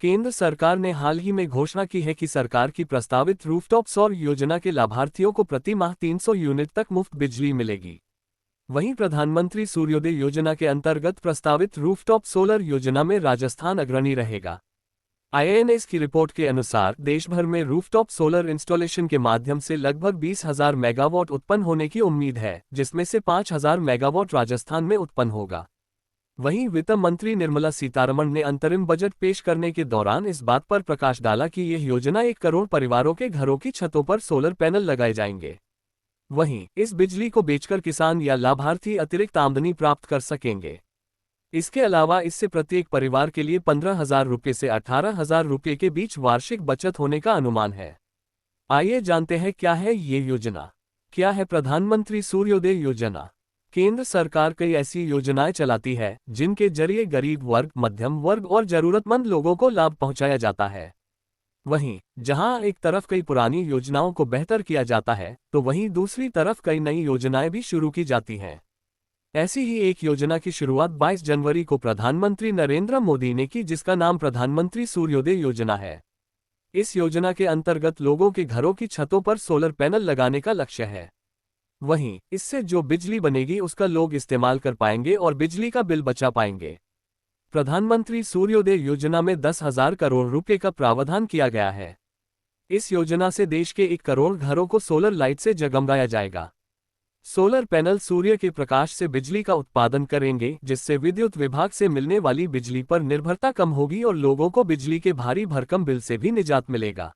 केंद्र सरकार ने हाल ही में घोषणा की है कि सरकार की प्रस्तावित रूफटॉप सौर योजना के लाभार्थियों को प्रति माह 300 यूनिट तक मुफ्त बिजली मिलेगी। वहीं प्रधानमंत्री सूर्योदय योजना के अंतर्गत प्रस्तावित रूफटॉप सोलर योजना में राजस्थान अग्रणी रहेगा। आईएएनएस की रिपोर्ट के अनुसार देश भर में रूफटॉप सोलर इंस्टॉलेशन के माध्यम से लगभग 20,000 मेगावाट उत्पन्न होने की उम्मीद है, जिसमें से 5,000 मेगावाट राजस्थान में उत्पन्न होगा। वहीं वित्त मंत्री निर्मला सीतारमण ने अंतरिम बजट पेश करने के दौरान इस बात पर प्रकाश डाला कि यह योजना 1 करोड़ परिवारों के घरों की छतों पर सोलर पैनल लगाए जाएंगे। वहीं इस बिजली को बेचकर किसान या लाभार्थी अतिरिक्त आमदनी प्राप्त कर सकेंगे। इसके अलावा इससे प्रत्येक परिवार के लिए 15,000 रुपये से 18,000 रुपये के बीच वार्षिक बचत होने का अनुमान है। आइए जानते हैं क्या है ये योजना। क्या है प्रधानमंत्री सूर्योदय योजना? केंद्र सरकार कई ऐसी योजनाएं चलाती है जिनके जरिए गरीब वर्ग, मध्यम वर्ग और जरूरतमंद लोगों को लाभ पहुंचाया जाता है। वहीं जहां एक तरफ कई पुरानी योजनाओं को बेहतर किया जाता है, तो वहीं दूसरी तरफ कई नई योजनाएं भी शुरू की जाती हैं। ऐसी ही एक योजना की शुरुआत 22 जनवरी को प्रधानमंत्री नरेंद्र मोदी ने की, जिसका नाम प्रधानमंत्री सूर्योदय योजना है। इस योजना के अंतर्गत लोगों के घरों की छतों पर सोलर पैनल लगाने का लक्ष्य है। वहीं इससे जो बिजली बनेगी उसका लोग इस्तेमाल कर पाएंगे और बिजली का बिल बचा पाएंगे। प्रधानमंत्री सूर्योदय योजना में 10,000 करोड़ रुपए का प्रावधान किया गया है। इस योजना से देश के 1 करोड़ घरों को सोलर लाइट से जगमगाया जाएगा। सोलर पैनल सूर्य के प्रकाश से बिजली का उत्पादन करेंगे, जिससे विद्युत विभाग से मिलने वाली बिजली पर निर्भरता कम होगी और लोगों को बिजली के भारी भरकम बिल से भी निजात मिलेगा।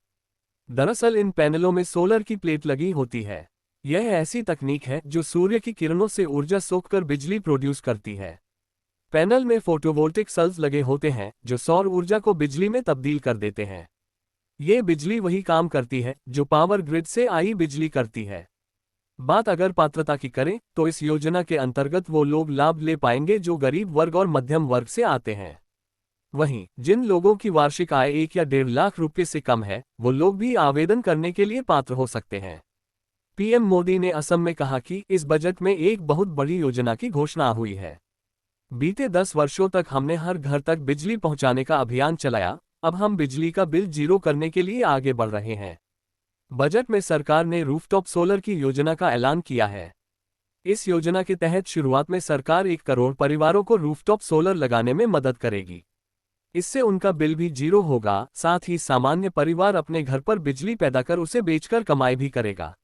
दरअसल इन पैनलों में सोलर की प्लेट लगी होती है। यह ऐसी तकनीक है जो सूर्य की किरणों से ऊर्जा सोखकर बिजली प्रोड्यूस करती है। पैनल में फोटोवोल्टिक सेल्स लगे होते हैं जो सौर ऊर्जा को बिजली में तब्दील कर देते हैं। ये बिजली वही काम करती है जो पावर ग्रिड से आई बिजली करती है। बात अगर पात्रता की करें तो इस योजना के अंतर्गत वो लोग लाभ ले पाएंगे जो गरीब वर्ग और मध्यम वर्ग से आते हैं। वहीं जिन लोगों की वार्षिक आय 1 या 1.5 लाख रुपये से कम है, वो लोग भी आवेदन करने के लिए पात्र हो सकते हैं। पीएम मोदी ने असम में कहा कि इस बजट में एक बहुत बड़ी योजना की घोषणा हुई है। बीते 10 वर्षों तक हमने हर घर तक बिजली पहुंचाने का अभियान चलाया, अब हम बिजली का बिल जीरो करने के लिए आगे बढ़ रहे हैं। बजट में सरकार ने रूफटॉप सोलर की योजना का ऐलान किया है। इस योजना के तहत शुरुआत में सरकार 1 करोड़ परिवारों को रूफटॉप सोलर लगाने में मदद करेगी। इससे उनका बिल भी जीरो होगा, साथ ही सामान्य परिवार अपने घर पर बिजली पैदा कर उसे बेचकर कमाई भी करेगा।